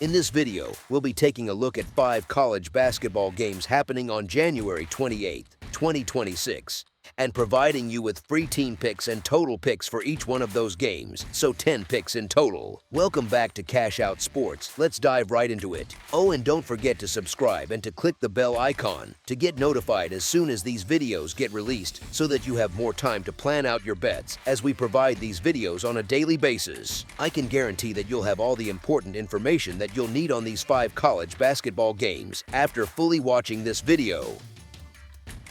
In this video, we'll be taking a look at 5 college basketball games happening on January 28, 2026, and providing you with free team picks and total picks for each one of those games, so 10 picks in total. Welcome back to Cash Out Sports. Let's dive right into it. Oh, and don't forget to subscribe and to click the bell icon to get notified as soon as these videos get released so that you have more time to plan out your bets as we provide these videos on a daily basis. I can guarantee that you'll have all the important information that you'll need on these 5 college basketball games after fully watching this video.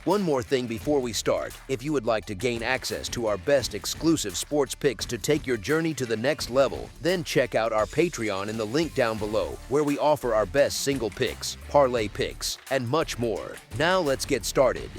One more thing before we start, if you would like to gain access to our best exclusive sports picks to take your journey to the next level, then check out our Patreon in the link down below, where we offer our best single picks, parlay picks, and much more. Now let's get started.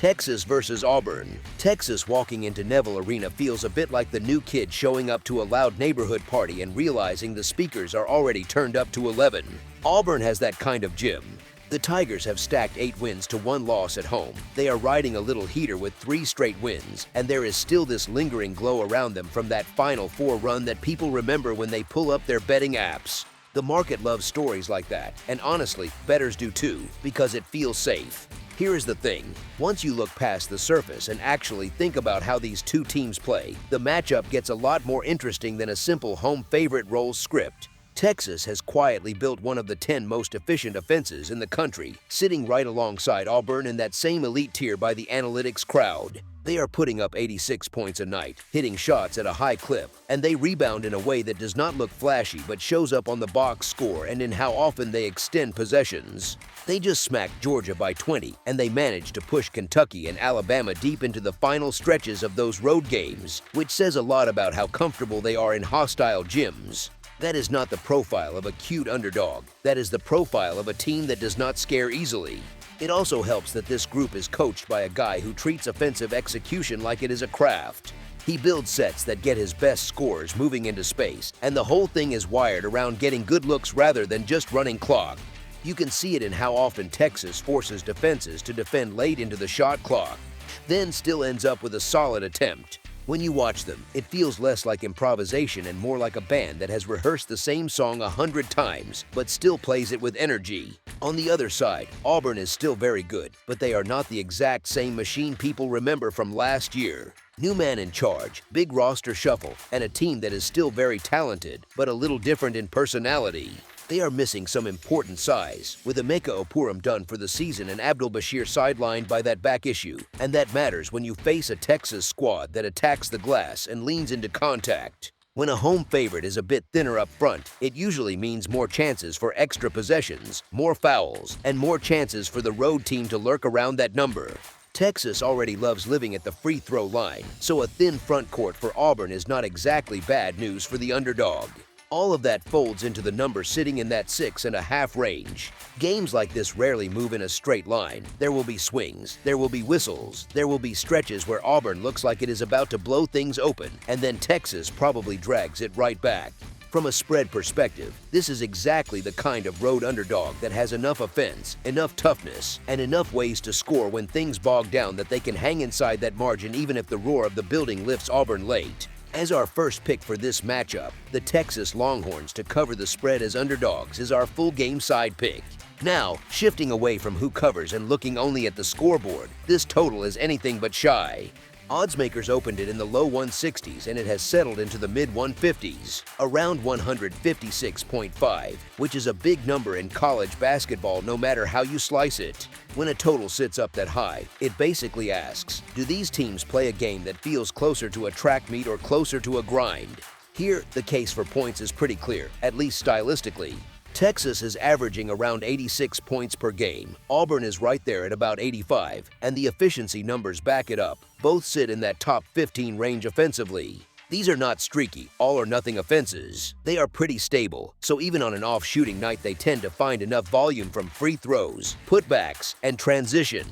Texas versus Auburn. Texas walking into Neville Arena feels a bit like the new kid showing up to a loud neighborhood party and realizing the speakers are already turned up to 11. Auburn has that kind of gym. The Tigers have stacked 8 wins to 1 loss at home. They are riding a little heater with 3 straight wins, and there is still this lingering glow around them from that Final Four run that people remember when they pull up their betting apps. The market loves stories like that, and honestly, bettors do too, because it feels safe. Here is the thing, once you look past the surface and actually think about how these two teams play, the matchup gets a lot more interesting than a simple home favorite roles script. Texas has quietly built one of the 10 most efficient offenses in the country, sitting right alongside Auburn in that same elite tier by the analytics crowd. They are putting up 86 points a night, hitting shots at a high clip, and they rebound in a way that does not look flashy but shows up on the box score and in how often they extend possessions. They just smacked Georgia by 20, and they managed to push Kentucky and Alabama deep into the final stretches of those road games, which says a lot about how comfortable they are in hostile gyms. That is not the profile of a cute underdog. That is the profile of a team that does not scare easily. It also helps that this group is coached by a guy who treats offensive execution like it is a craft. He builds sets that get his best scorers moving into space, and the whole thing is wired around getting good looks rather than just running clock. You can see it in how often Texas forces defenses to defend late into the shot clock, then still ends up with a solid attempt. When you watch them, it feels less like improvisation and more like a band that has rehearsed the same song 100 times, but still plays it with energy. On the other side, Auburn is still very good, but they are not the exact same machine people remember from last year. New man in charge, big roster shuffle, and a team that is still very talented, but a little different in personality. They are missing some important size, with Emeka Okpuru done for the season and Abdul-Bashir sidelined by that back issue, and that matters when you face a Texas squad that attacks the glass and leans into contact. When a home favorite is a bit thinner up front, it usually means more chances for extra possessions, more fouls, and more chances for the road team to lurk around that number. Texas already loves living at the free throw line, so a thin front court for Auburn is not exactly bad news for the underdog. All of that folds into the number sitting in that 6.5 range. Games like this rarely move in a straight line. There will be swings, there will be whistles, there will be stretches where Auburn looks like it is about to blow things open, and then Texas probably drags it right back. From a spread perspective, this is exactly the kind of road underdog that has enough offense, enough toughness, and enough ways to score when things bog down that they can hang inside that margin even if the roar of the building lifts Auburn late. As our first pick for this matchup, the Texas Longhorns to cover the spread as underdogs is our full game side pick. Now, shifting away from who covers and looking only at the scoreboard, this total is anything but shy. Oddsmakers opened it in the low 160s and it has settled into the mid 150s, around 156.5, which is a big number in college basketball no matter how you slice it. When a total sits up that high, it basically asks, do these teams play a game that feels closer to a track meet or closer to a grind? Here, the case for points is pretty clear, at least stylistically. Texas is averaging around 86 points per game. Auburn is right there at about 85, and the efficiency numbers back it up. Both sit in that top 15 range offensively. These are not streaky, all-or-nothing offenses. They are pretty stable, so even on an off-shooting night they tend to find enough volume from free throws, putbacks, and transition.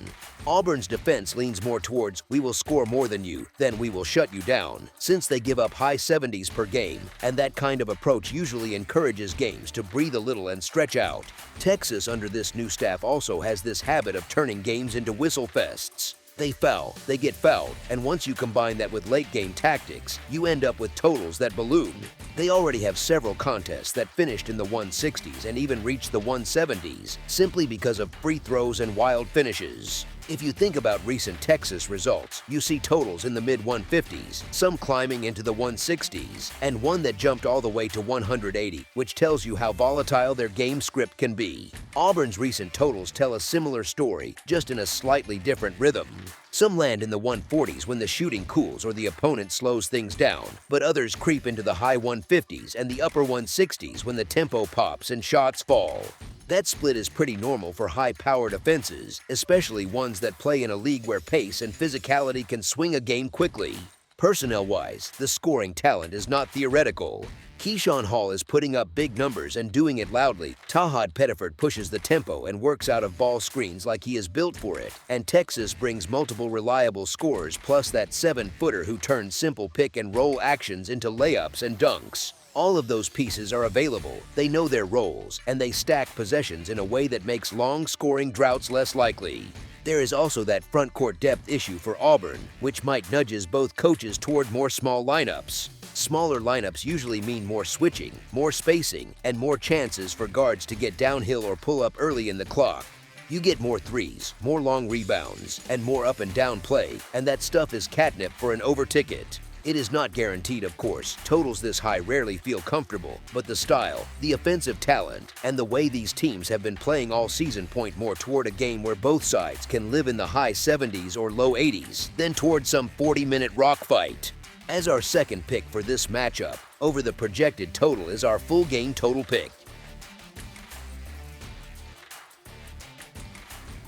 Auburn's defense leans more towards we will score more than you, then we will shut you down, since they give up high 70s per game, and that kind of approach usually encourages games to breathe a little and stretch out. Texas under this new staff also has this habit of turning games into whistle fests. They foul, they get fouled, and once you combine that with late-game tactics, you end up with totals that balloon. They already have several contests that finished in the 160s and even reached the 170s simply because of free throws and wild finishes. If you think about recent Texas results, you see totals in the mid-150s, some climbing into the 160s, and one that jumped all the way to 180, which tells you how volatile their game script can be. Auburn's recent totals tell a similar story, just in a slightly different rhythm. Some land in the 140s when the shooting cools or the opponent slows things down, but others creep into the high 150s and the upper 160s when the tempo pops and shots fall. That split is pretty normal for high-powered offenses, especially ones that play in a league where pace and physicality can swing a game quickly. Personnel-wise, the scoring talent is not theoretical. Keyshawn Hall is putting up big numbers and doing it loudly. Tahad Pettiford pushes the tempo and works out of ball screens like he is built for it. And Texas brings multiple reliable scorers plus that 7-footer who turns simple pick-and-roll actions into layups and dunks. All of those pieces are available, they know their roles, and they stack possessions in a way that makes long scoring droughts less likely. There is also that front court depth issue for Auburn, which might nudges both coaches toward more small lineups. Smaller lineups usually mean more switching, more spacing, and more chances for guards to get downhill or pull up early in the clock. You get more threes, more long rebounds, and more up and down play, and that stuff is catnip for an over ticket. It is not guaranteed, of course. Totals this high rarely feel comfortable, but the style, the offensive talent, and the way these teams have been playing all season point more toward a game where both sides can live in the high 70s or low 80s than toward some 40-minute rock fight. As our second pick for this matchup, over the projected total is our full game total pick.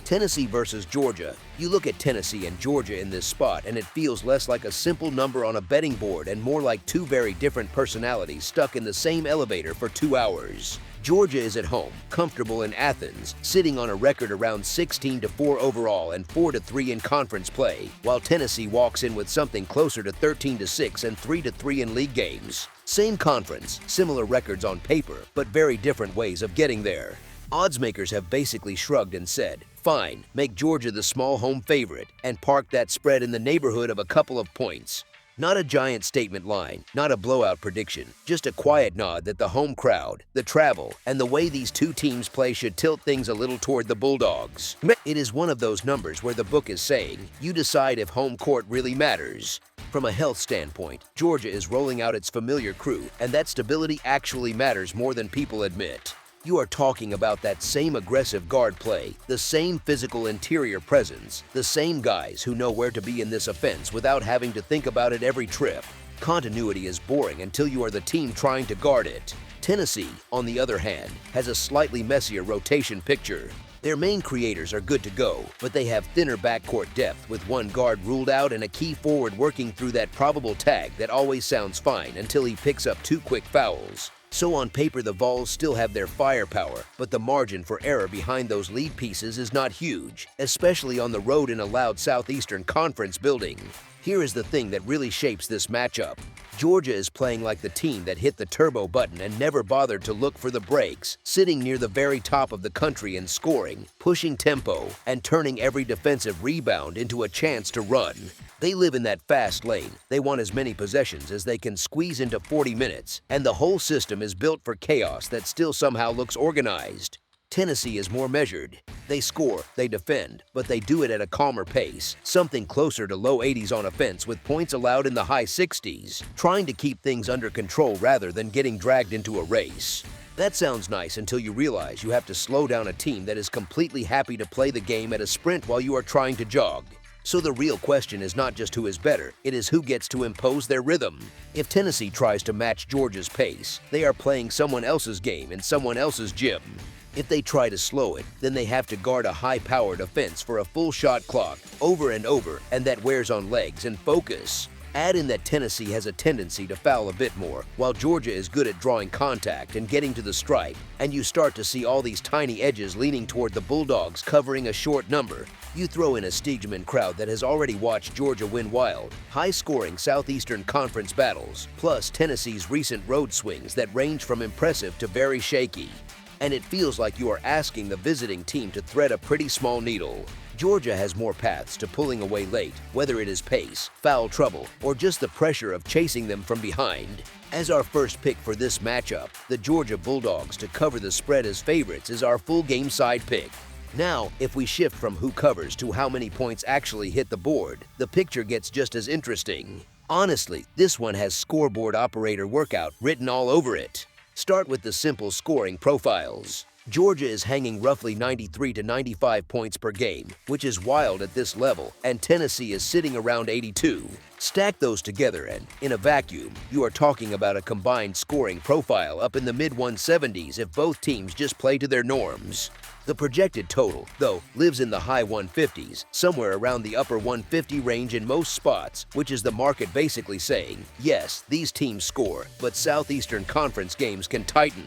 Tennessee versus Georgia. You look at Tennessee and Georgia in this spot and it feels less like a simple number on a betting board and more like two very different personalities stuck in the same elevator for 2 hours. Georgia is at home, comfortable in Athens, sitting on a record around 16-4 overall and 4-3 in conference play, while Tennessee walks in with something closer to 13-6 and 3-3 in league games. Same conference, similar records on paper, but very different ways of getting there. Oddsmakers have basically shrugged and said, fine, make Georgia the small home favorite and park that spread in the neighborhood of a couple of points. Not a giant statement line, not a blowout prediction, just a quiet nod that the home crowd, the travel, and the way these two teams play should tilt things a little toward the Bulldogs. It is one of those numbers where the book is saying, you decide if home court really matters. From a health standpoint, Georgia is rolling out its familiar crew, and that stability actually matters more than people admit. You are talking about that same aggressive guard play, the same physical interior presence, the same guys who know where to be in this offense without having to think about it every trip. Continuity is boring until you are the team trying to guard it. Tennessee, on the other hand, has a slightly messier rotation picture. Their main creators are good to go, but they have thinner backcourt depth with one guard ruled out and a key forward working through that probable tag that always sounds fine until he picks up 2 quick fouls. So on paper the Vols still have their firepower, but the margin for error behind those lead pieces is not huge, especially on the road in a loud Southeastern Conference building. Here is the thing that really shapes this matchup. Georgia is playing like the team that hit the turbo button and never bothered to look for the brakes, sitting near the very top of the country and scoring, pushing tempo, and turning every defensive rebound into a chance to run. They live in that fast lane. They want as many possessions as they can squeeze into 40 minutes, and the whole system is built for chaos that still somehow looks organized. Tennessee is more measured. They score, they defend, but they do it at a calmer pace, something closer to low 80s on offense with points allowed in the high 60s, trying to keep things under control rather than getting dragged into a race. That sounds nice until you realize you have to slow down a team that is completely happy to play the game at a sprint while you are trying to jog. So the real question is not just who is better, it is who gets to impose their rhythm. If Tennessee tries to match Georgia's pace, they are playing someone else's game in someone else's gym. If they try to slow it, then they have to guard a high-powered offense for a full shot clock, over and over, and that wears on legs and focus. Add in that Tennessee has a tendency to foul a bit more, while Georgia is good at drawing contact and getting to the stripe, and you start to see all these tiny edges leaning toward the Bulldogs covering a short number. You throw in a Stegeman crowd that has already watched Georgia win wild, high-scoring Southeastern Conference battles, plus Tennessee's recent road swings that range from impressive to very shaky. And it feels like you are asking the visiting team to thread a pretty small needle. Georgia has more paths to pulling away late, whether it is pace, foul trouble, or just the pressure of chasing them from behind. As our first pick for this matchup, the Georgia Bulldogs to cover the spread as favorites is our full game side pick. Now, if we shift from who covers to how many points actually hit the board, the picture gets just as interesting. Honestly, this one has scoreboard operator workout written all over it. Start with the simple scoring profiles. Georgia is hanging roughly 93 to 95 points per game, which is wild at this level, and Tennessee is sitting around 82. Stack those together and, in a vacuum, you are talking about a combined scoring profile up in the mid-170s if both teams just play to their norms. The projected total, though, lives in the high 150s, somewhere around the upper 150 range in most spots, which is the market basically saying, yes, these teams score, but Southeastern Conference games can tighten.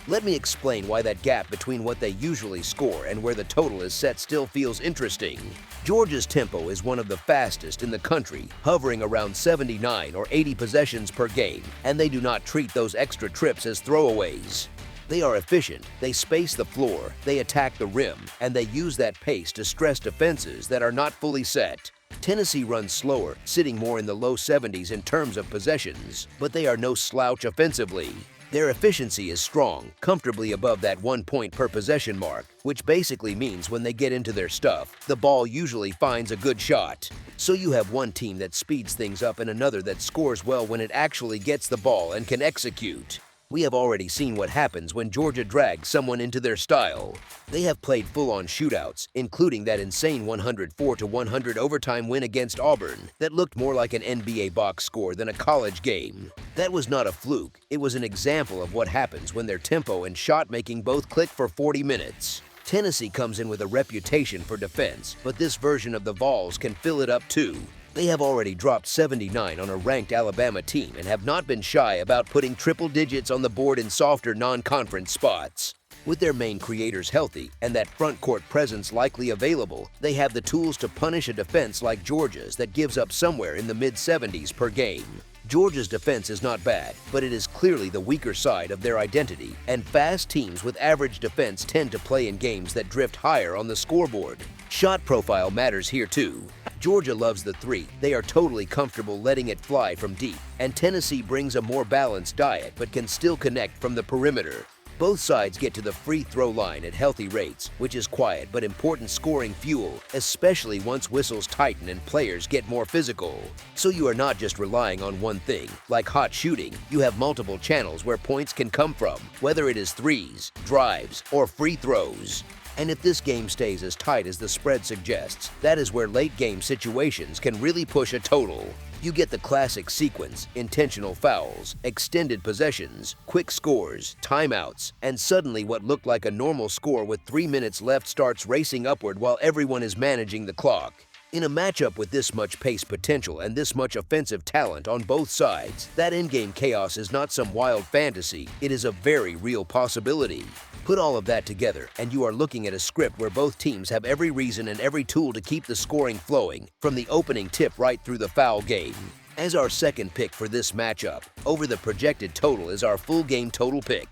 Let me explain why that gap between what they usually score and where the total is set still feels interesting. Georgia's tempo is one of the fastest in the country, hovering around 79 or 80 possessions per game, and they do not treat those extra trips as throwaways. They are efficient, they space the floor, they attack the rim, and they use that pace to stress defenses that are not fully set. Tennessee runs slower, sitting more in the low 70s in terms of possessions, but they are no slouch offensively. Their efficiency is strong, comfortably above that 1 point per possession mark, which basically means when they get into their stuff, the ball usually finds a good shot. So you have one team that speeds things up and another that scores well when it actually gets the ball and can execute. We have already seen what happens when Georgia drags someone into their style. They have played full-on shootouts, including that insane 104-100 overtime win against Auburn that looked more like an NBA box score than a college game. That was not a fluke, it was an example of what happens when their tempo and shot-making both click for 40 minutes. Tennessee comes in with a reputation for defense, but this version of the Vols can fill it up too. They have already dropped 79 on a ranked Alabama team and have not been shy about putting triple digits on the board in softer non-conference spots. With their main creators healthy and that front court presence likely available, they have the tools to punish a defense like Georgia's that gives up somewhere in the mid-70s per game. Georgia's defense is not bad, but it is clearly the weaker side of their identity, and fast teams with average defense tend to play in games that drift higher on the scoreboard. Shot profile matters here too. Georgia loves the three, they are totally comfortable letting it fly from deep, and Tennessee brings a more balanced diet but can still connect from the perimeter. Both sides get to the free throw line at healthy rates, which is quiet but important scoring fuel, especially once whistles tighten and players get more physical. So you are not just relying on one thing. Like hot shooting, you have multiple channels where points can come from, whether it is threes, drives, or free throws. And if this game stays as tight as the spread suggests, that is where late-game situations can really push a total. You get the classic sequence, intentional fouls, extended possessions, quick scores, timeouts, and suddenly what looked like a normal score with 3 minutes left starts racing upward while everyone is managing the clock. In a matchup with this much pace potential and this much offensive talent on both sides, that in-game chaos is not some wild fantasy, it is a very real possibility. Put all of that together, and you are looking at a script where both teams have every reason and every tool to keep the scoring flowing, from the opening tip right through the foul game. As our second pick for this matchup, over the projected total is our full game total pick.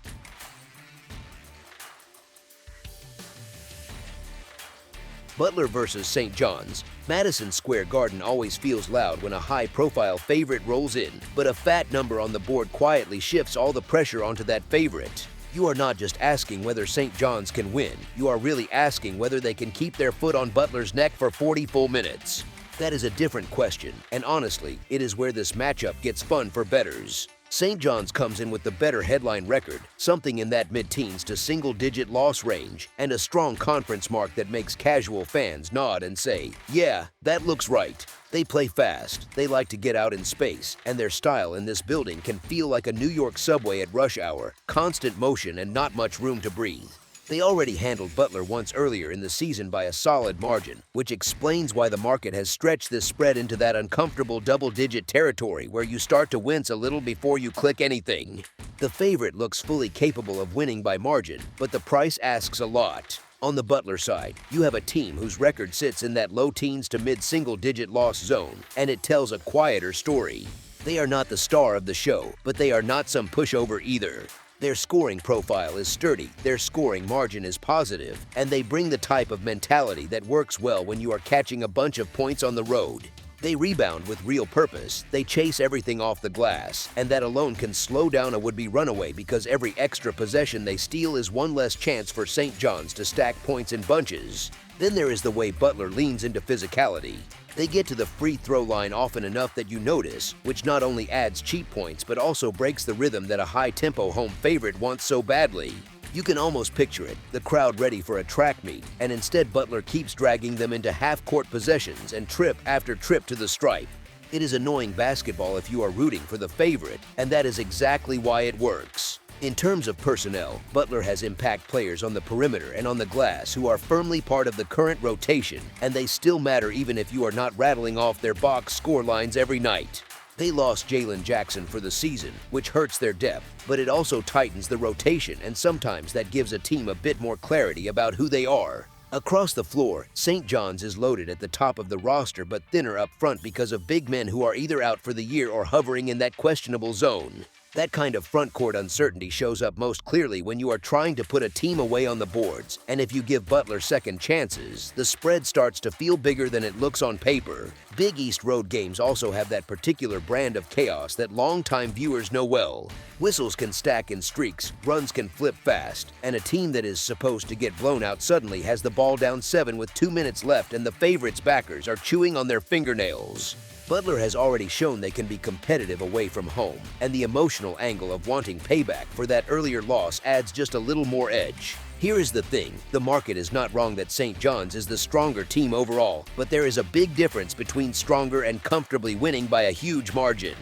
Butler versus St. John's. Madison Square Garden always feels loud when a high-profile favorite rolls in, but a fat number on the board quietly shifts all the pressure onto that favorite. You are not just asking whether St. John's can win, you are really asking whether they can keep their foot on Butler's neck for 40 full minutes. That is a different question, and honestly, it is where this matchup gets fun for bettors. St. John's comes in with the better headline record, something in that mid-teens to single-digit loss range, and a strong conference mark that makes casual fans nod and say, yeah, that looks right. They play fast, they like to get out in space, and their style in this building can feel like a New York subway at rush hour, constant motion and not much room to breathe. They already handled Butler once earlier in the season by a solid margin, which explains why the market has stretched this spread into that uncomfortable double-digit territory where you start to wince a little before you click anything. The favorite looks fully capable of winning by margin, but the price asks a lot. On the Butler side, you have a team whose record sits in that low teens to mid-single-digit loss zone, and it tells a quieter story. They are not the star of the show, but they are not some pushover either. Their scoring profile is sturdy, their scoring margin is positive, and they bring the type of mentality that works well when you are catching a bunch of points on the road. They rebound with real purpose, they chase everything off the glass, and that alone can slow down a would-be runaway because every extra possession they steal is one less chance for St. John's to stack points in bunches. Then there is the way Butler leans into physicality. They get to the free throw line often enough that you notice, which not only adds cheap points but also breaks the rhythm that a high-tempo home favorite wants so badly. You can almost picture it, the crowd ready for a track meet, and instead Butler keeps dragging them into half-court possessions and trip after trip to the stripe. It is annoying basketball if you are rooting for the favorite, and that is exactly why it works. In terms of personnel, Butler has impact players on the perimeter and on the glass who are firmly part of the current rotation, and they still matter even if you are not rattling off their box score lines every night. They lost Jalen Jackson for the season, which hurts their depth, but it also tightens the rotation, and sometimes that gives a team a bit more clarity about who they are. Across the floor, St. John's is loaded at the top of the roster but thinner up front because of big men who are either out for the year or hovering in that questionable zone. That kind of front court uncertainty shows up most clearly when you are trying to put a team away on the boards, and if you give Butler second chances, the spread starts to feel bigger than it looks on paper. Big East road games also have that particular brand of chaos that longtime viewers know well. Whistles can stack in streaks, runs can flip fast, and a team that is supposed to get blown out suddenly has the ball down 7 with 2 minutes left and the favorites' backers are chewing on their fingernails. Butler has already shown they can be competitive away from home, and the emotional angle of wanting payback for that earlier loss adds just a little more edge. Here is the thing, the market is not wrong that St. John's is the stronger team overall, but there is a big difference between stronger and comfortably winning by a huge margin.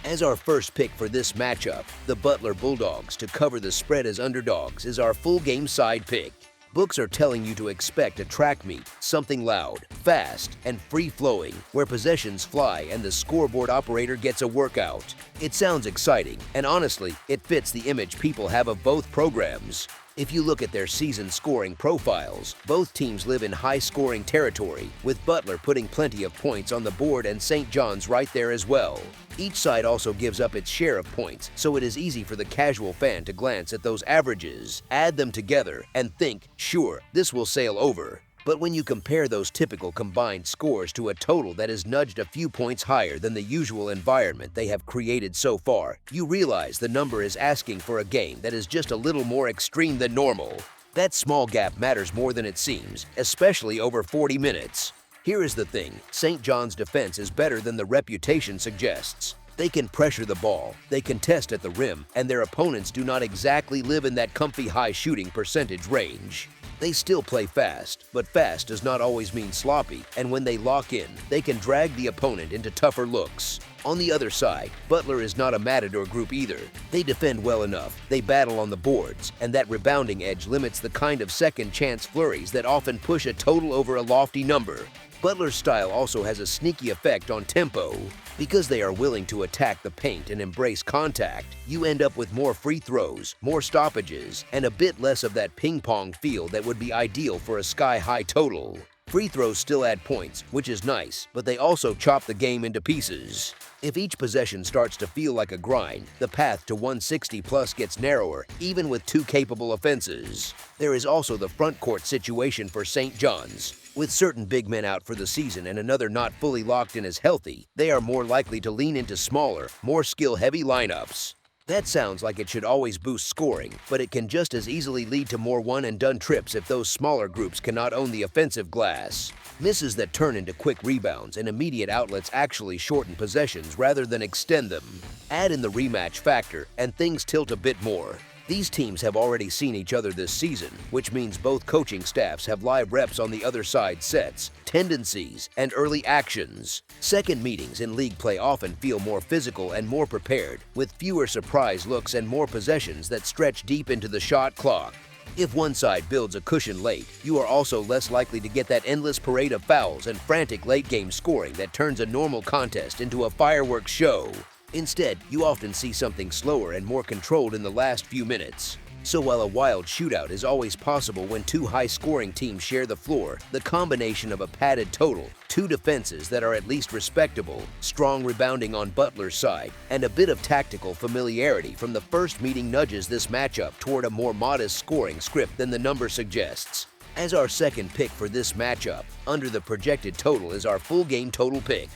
As our first pick for this matchup, the Butler Bulldogs to cover the spread as underdogs is our full game side pick. Books are telling you to expect a track meet, something loud, fast, and free-flowing, where possessions fly and the scoreboard operator gets a workout. It sounds exciting, and honestly, it fits the image people have of both programs. If you look at their season scoring profiles, both teams live in high-scoring territory, with Butler putting plenty of points on the board and St. John's right there as well. Each side also gives up its share of points, so it is easy for the casual fan to glance at those averages, add them together, and think, sure, this will sail over. But when you compare those typical combined scores to a total that is nudged a few points higher than the usual environment they have created so far, you realize the number is asking for a game that is just a little more extreme than normal. That small gap matters more than it seems, especially over 40 minutes. Here is the thing, St. John's defense is better than the reputation suggests. They can pressure the ball, they contest at the rim, and their opponents do not exactly live in that comfy high shooting percentage range. They still play fast, but fast does not always mean sloppy, and when they lock in, they can drag the opponent into tougher looks. On the other side, Butler is not a matador group either. They defend well enough, they battle on the boards, and that rebounding edge limits the kind of second-chance flurries that often push a total over a lofty number. Butler's style also has a sneaky effect on tempo. Because they are willing to attack the paint and embrace contact, you end up with more free throws, more stoppages, and a bit less of that ping-pong feel that would be ideal for a sky-high total. Free throws still add points, which is nice, but they also chop the game into pieces. If each possession starts to feel like a grind, the path to 160+ gets narrower, even with two capable offenses. There is also the front court situation for St. John's. With certain big men out for the season and another not fully locked in as healthy, they are more likely to lean into smaller, more skill-heavy lineups. That sounds like it should always boost scoring, but it can just as easily lead to more one-and-done trips if those smaller groups cannot own the offensive glass. Misses that turn into quick rebounds and immediate outlets actually shorten possessions rather than extend them. Add in the rematch factor, and things tilt a bit more. These teams have already seen each other this season, which means both coaching staffs have live reps on the other side's sets, tendencies, and early actions. Second meetings in league play often feel more physical and more prepared, with fewer surprise looks and more possessions that stretch deep into the shot clock. If one side builds a cushion late, you are also less likely to get that endless parade of fouls and frantic late-game scoring that turns a normal contest into a fireworks show. Instead, you often see something slower and more controlled in the last few minutes. So while a wild shootout is always possible when two high-scoring teams share the floor, the combination of a padded total, two defenses that are at least respectable, strong rebounding on Butler's side, and a bit of tactical familiarity from the first meeting nudges this matchup toward a more modest scoring script than the number suggests. As our second pick for this matchup, under the projected total is our full game total pick.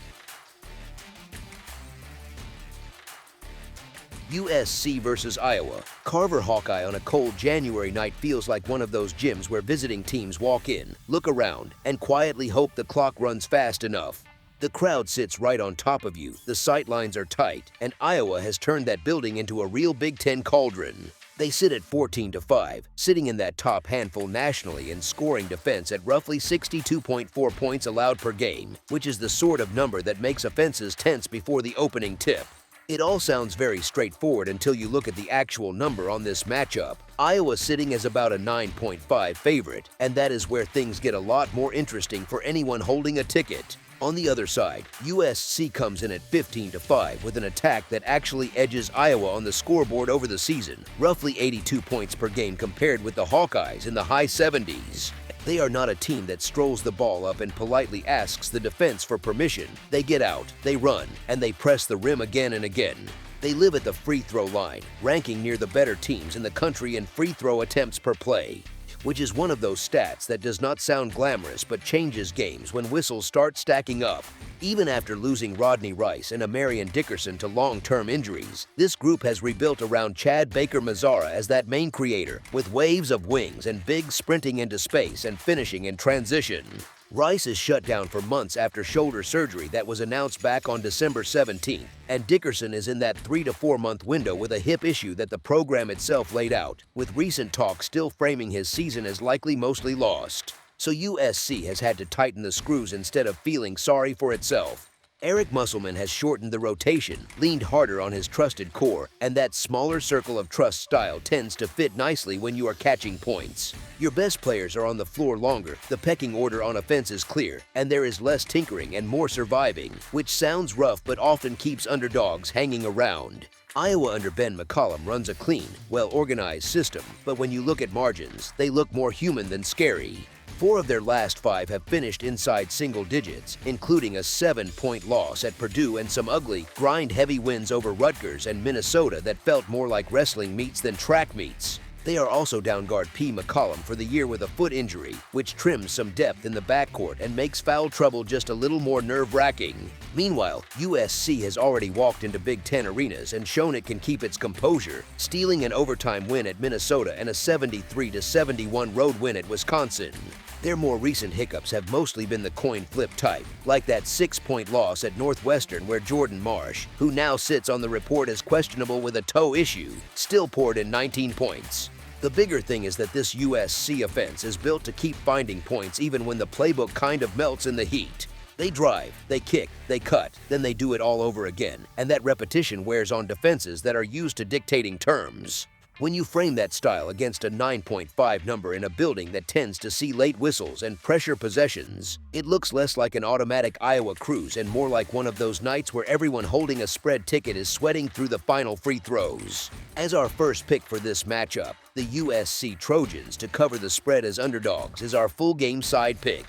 USC versus Iowa. Carver Hawkeye on a cold January night feels like one of those gyms where visiting teams walk in, look around, and quietly hope the clock runs fast enough. The crowd sits right on top of you, the sightlines are tight, and Iowa has turned that building into a real Big Ten cauldron. They sit at 14-5, sitting in that top handful nationally in scoring defense at roughly 62.4 points allowed per game, which is the sort of number that makes offenses tense before the opening tip. It all sounds very straightforward until you look at the actual number on this matchup. Iowa sitting as about a 9.5 favorite, and that is where things get a lot more interesting for anyone holding a ticket. On the other side, USC comes in at 15-5 with an attack that actually edges Iowa on the scoreboard over the season, roughly 82 points per game compared with the Hawkeyes in the high 70s. They are not a team that strolls the ball up and politely asks the defense for permission. They get out, they run, and they press the rim again and again. They live at the free throw line, ranking near the better teams in the country in free throw attempts per play, which is one of those stats that does not sound glamorous but changes games when whistles start stacking up. Even after losing Rodney Rice and Amarian Dickerson to long-term injuries, this group has rebuilt around Chad Baker-Mazara as that main creator, with waves of wings and bigs sprinting into space and finishing in transition. Rice is shut down for months after shoulder surgery that was announced back on December 17th, and Dickerson is in that 3 to 4 month window with a hip issue that the program itself laid out, with recent talk still framing his season as likely mostly lost. So USC has had to tighten the screws instead of feeling sorry for itself. Eric Musselman has shortened the rotation, leaned harder on his trusted core, and that smaller circle of trust style tends to fit nicely when you are catching points. Your best players are on the floor longer, the pecking order on offense is clear, and there is less tinkering and more surviving, which sounds rough but often keeps underdogs hanging around. Iowa under Ben McCollum runs a clean, well-organized system, but when you look at margins, they look more human than scary. 4 of their last 5 have finished inside single digits, including a 7-point loss at Purdue and some ugly, grind-heavy wins over Rutgers and Minnesota that felt more like wrestling meets than track meets. They are also down guard P. McCollum for the year with a foot injury, which trims some depth in the backcourt and makes foul trouble just a little more nerve-wracking. Meanwhile, USC has already walked into Big Ten arenas and shown it can keep its composure, stealing an overtime win at Minnesota and a 73-71 road win at Wisconsin. Their more recent hiccups have mostly been the coin flip type, like that 6-point loss at Northwestern where Jordan Marsh, who now sits on the report as questionable with a toe issue, still poured in 19 points. The bigger thing is that this USC offense is built to keep finding points even when the playbook kind of melts in the heat. They drive, they kick, they cut, then they do it all over again, and that repetition wears on defenses that are used to dictating terms. When you frame that style against a 9.5 number in a building that tends to see late whistles and pressure possessions, it looks less like an automatic Iowa cruise and more like one of those nights where everyone holding a spread ticket is sweating through the final free throws. As our first pick for this matchup, the USC Trojans to cover the spread as underdogs is our full game side pick.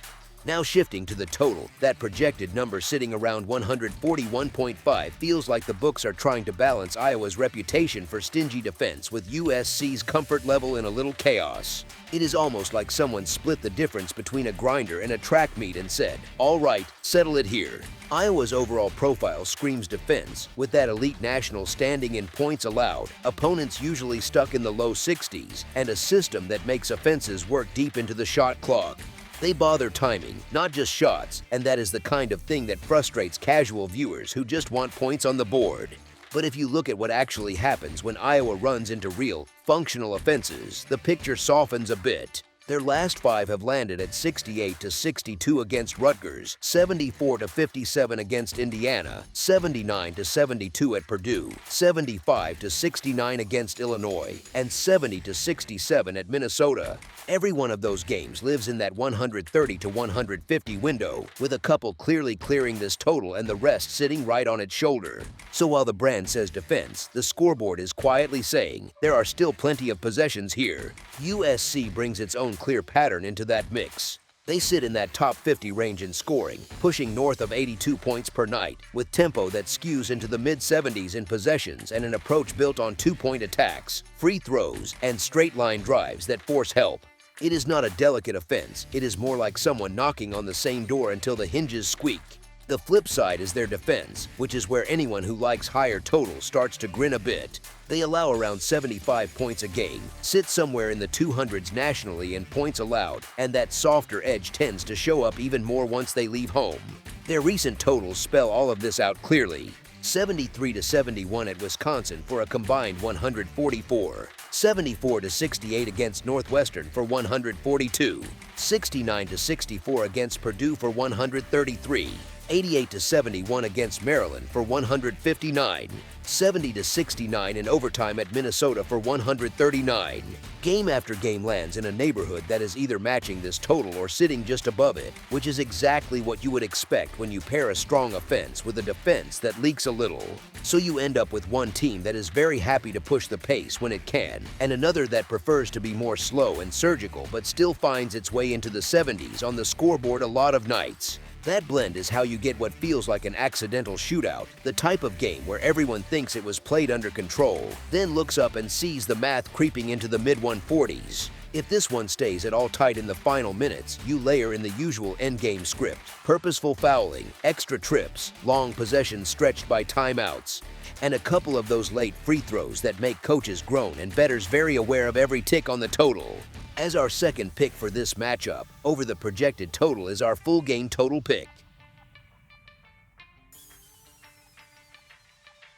Now shifting to the total, that projected number sitting around 141.5 feels like the books are trying to balance Iowa's reputation for stingy defense with USC's comfort level in a little chaos. It is almost like someone split the difference between a grinder and a track meet and said, "All right, settle it here." Iowa's overall profile screams defense, with that elite national standing in points allowed, opponents usually stuck in the low 60s, and a system that makes offenses work deep into the shot clock. They bother timing, not just shots, and that is the kind of thing that frustrates casual viewers who just want points on the board. But if you look at what actually happens when Iowa runs into real, functional offenses, the picture softens a bit. Their last 5 have landed at 68-62 against Rutgers, 74-57 against Indiana, 79-72 at Purdue, 75-69 against Illinois, and 70-67 at Minnesota. Every one of those games lives in that 130 to 150 window, with a couple clearly clearing this total and the rest sitting right on its shoulder. So while the brand says defense, the scoreboard is quietly saying there are still plenty of possessions here. USC brings its own clear pattern into that mix. They sit in that top 50 range in scoring, pushing north of 82 points per night, with tempo that skews into the mid-70s in possessions and an approach built on two-point attacks, free throws, and straight-line drives that force help. It is not a delicate offense, it is more like someone knocking on the same door until the hinges squeak. The flip side is their defense, which is where anyone who likes higher totals starts to grin a bit. They allow around 75 points a game, sit somewhere in the 200s nationally in points allowed, and that softer edge tends to show up even more once they leave home. Their recent totals spell all of this out clearly. 73-71 at Wisconsin for a combined 144, 74-68 against Northwestern for 142, 69-64 against Purdue for 133, 88-71 against Maryland for 159, 70-69 in overtime at Minnesota for 139. Game after game lands in a neighborhood that is either matching this total or sitting just above it, which is exactly what you would expect when you pair a strong offense with a defense that leaks a little. So you end up with one team that is very happy to push the pace when it can, and another that prefers to be more slow and surgical but still finds its way into the 70s on the scoreboard a lot of nights. That blend is how you get what feels like an accidental shootout, the type of game where everyone thinks it was played under control, then looks up and sees the math creeping into the mid-140s. If this one stays at all tight in the final minutes, you layer in the usual endgame script: purposeful fouling, extra trips, long possessions stretched by timeouts, and a couple of those late free throws that make coaches groan and bettors very aware of every tick on the total. As our second pick for this matchup, over the projected total is our full game total pick.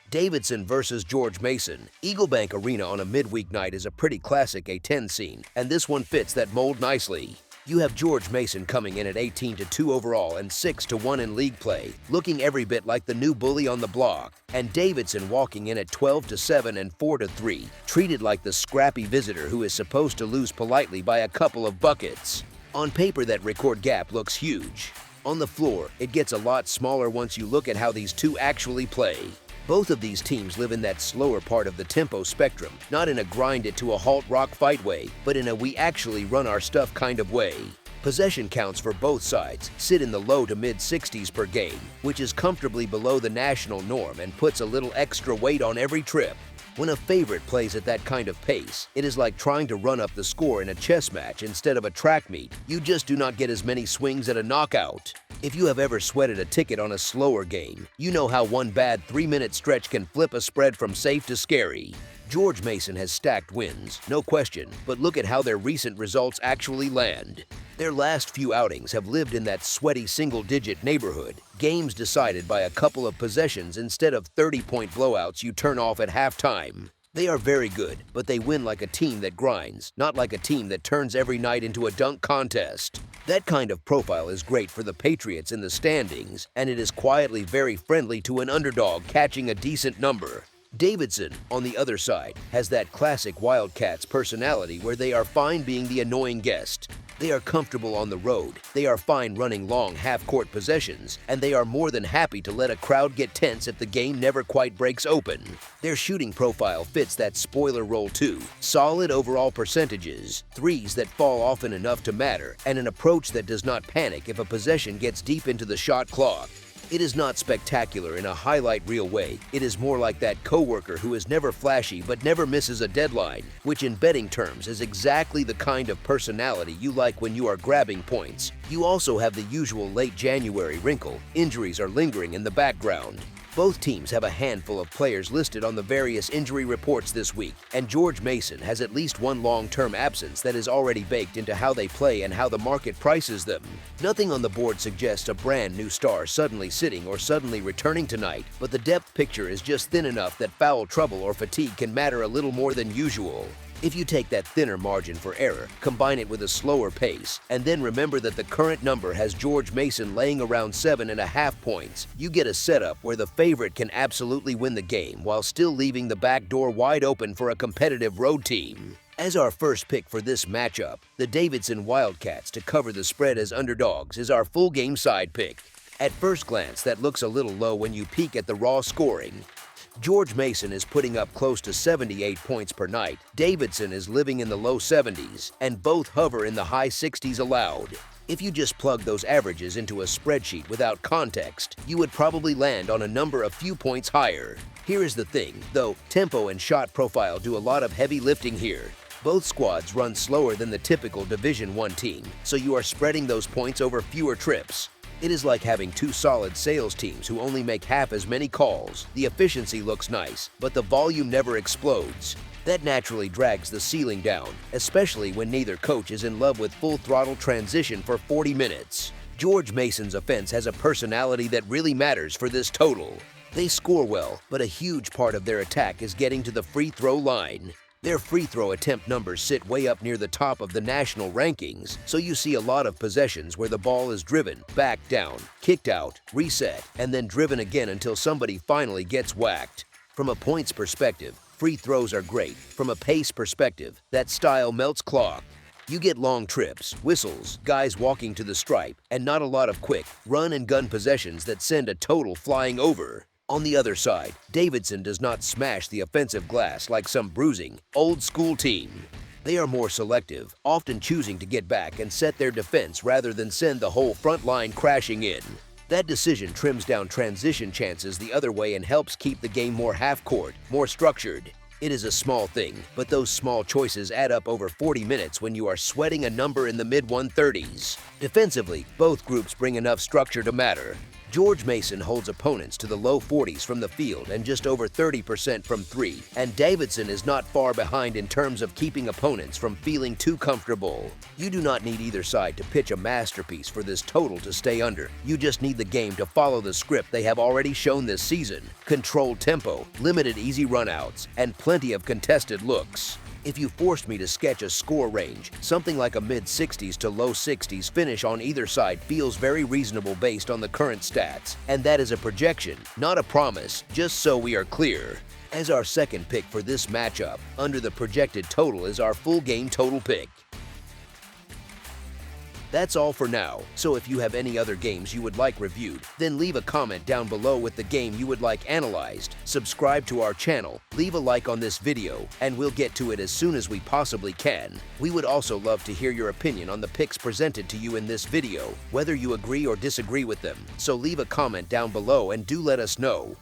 Davidson versus George Mason. Eagle Bank Arena on a midweek night is a pretty classic A10 scene, and this one fits that mold nicely. You have George Mason coming in at 18-2 overall and 6-1 in league play, looking every bit like the new bully on the block, and Davidson walking in at 12-7 and 4-3, treated like the scrappy visitor who is supposed to lose politely by a couple of buckets. On paper, that record gap looks huge. On the floor, it gets a lot smaller once you look at how these two actually play. Both of these teams live in that slower part of the tempo spectrum, not in a grind-it-to-a-halt rock fight way, but in a we-actually-run-our-stuff kind of way. Possession counts for both sides sit in the low to mid-60s per game, which is comfortably below the national norm and puts a little extra weight on every trip. When a favorite plays at that kind of pace, it is like trying to run up the score in a chess match instead of a track meet. You just do not get as many swings at a knockout. If you have ever sweated a ticket on a slower game, you know how one bad 3-minute stretch can flip a spread from safe to scary. George Mason has stacked wins, no question, but look at how their recent results actually land. Their last few outings have lived in that sweaty single-digit neighborhood, games decided by a couple of possessions instead of 30-point blowouts you turn off at halftime. They are very good, but they win like a team that grinds, not like a team that turns every night into a dunk contest. That kind of profile is great for the Patriots in the standings, and it is quietly very friendly to an underdog catching a decent number. Davidson, on the other side, has that classic Wildcats personality where they are fine being the annoying guest. They are comfortable on the road, they are fine running long half-court possessions, and they are more than happy to let a crowd get tense if the game never quite breaks open. Their shooting profile fits that spoiler role too. Solid overall percentages, threes that fall often enough to matter, and an approach that does not panic if a possession gets deep into the shot clock. It is not spectacular in a highlight reel way. It is more like that coworker who is never flashy but never misses a deadline, which in betting terms is exactly the kind of personality you like when you are grabbing points. You also have the usual late January wrinkle. Injuries are lingering in the background. Both teams have a handful of players listed on the various injury reports this week, and George Mason has at least one long-term absence that is already baked into how they play and how the market prices them. Nothing on the board suggests a brand new star suddenly sitting or suddenly returning tonight, but the depth picture is just thin enough that foul trouble or fatigue can matter a little more than usual. If you take that thinner margin for error, combine it with a slower pace, and then remember that the current number has George Mason laying around 7.5 points, you get a setup where the favorite can absolutely win the game while still leaving the back door wide open for a competitive road team. As our first pick for this matchup, the Davidson Wildcats to cover the spread as underdogs is our full game side pick. At first glance, that looks a little low when you peek at the raw scoring. George Mason is putting up close to 78 points per night, Davidson is living in the low 70s, and both hover in the high 60s allowed. If you just plug those averages into a spreadsheet without context, you would probably land on a number a few points higher. Here is the thing, though, tempo and shot profile do a lot of heavy lifting here. Both squads run slower than the typical Division I team, so you are spreading those points over fewer trips. It is like having two solid sales teams who only make half as many calls. The efficiency looks nice, but the volume never explodes. That naturally drags the ceiling down, especially when neither coach is in love with full-throttle transition for 40 minutes. George Mason's offense has a personality that really matters for this total. They score well, but a huge part of their attack is getting to the free throw line. Their free throw attempt numbers sit way up near the top of the national rankings, so you see a lot of possessions where the ball is driven, backed down, kicked out, reset, and then driven again until somebody finally gets whacked. From a points perspective, free throws are great. From a pace perspective, that style melts clock. You get long trips, whistles, guys walking to the stripe, and not a lot of quick run-and-gun possessions that send a total flying over. On the other side, Davidson does not smash the offensive glass like some bruising, old-school team. They are more selective, often choosing to get back and set their defense rather than send the whole front line crashing in. That decision trims down transition chances the other way and helps keep the game more half-court, more structured. It is a small thing, but those small choices add up over 40 minutes when you are sweating a number in the mid-130s. Defensively, both groups bring enough structure to matter. George Mason holds opponents to the low 40s from the field and just over 30% from three, and Davidson is not far behind in terms of keeping opponents from feeling too comfortable. You do not need either side to pitch a masterpiece for this total to stay under. You just need the game to follow the script they have already shown this season: controlled tempo, limited easy runouts, and plenty of contested looks. If you forced me to sketch a score range, something like a mid-60s to low 60s finish on either side feels very reasonable based on the current stats. And that is a projection, not a promise, just so we are clear. As our second pick for this matchup, under the projected total is our full game total pick. That's all for now, so if you have any other games you would like reviewed, then leave a comment down below with the game you would like analyzed, subscribe to our channel, leave a like on this video, and we'll get to it as soon as we possibly can. We would also love to hear your opinion on the picks presented to you in this video, whether you agree or disagree with them, so leave a comment down below and do let us know.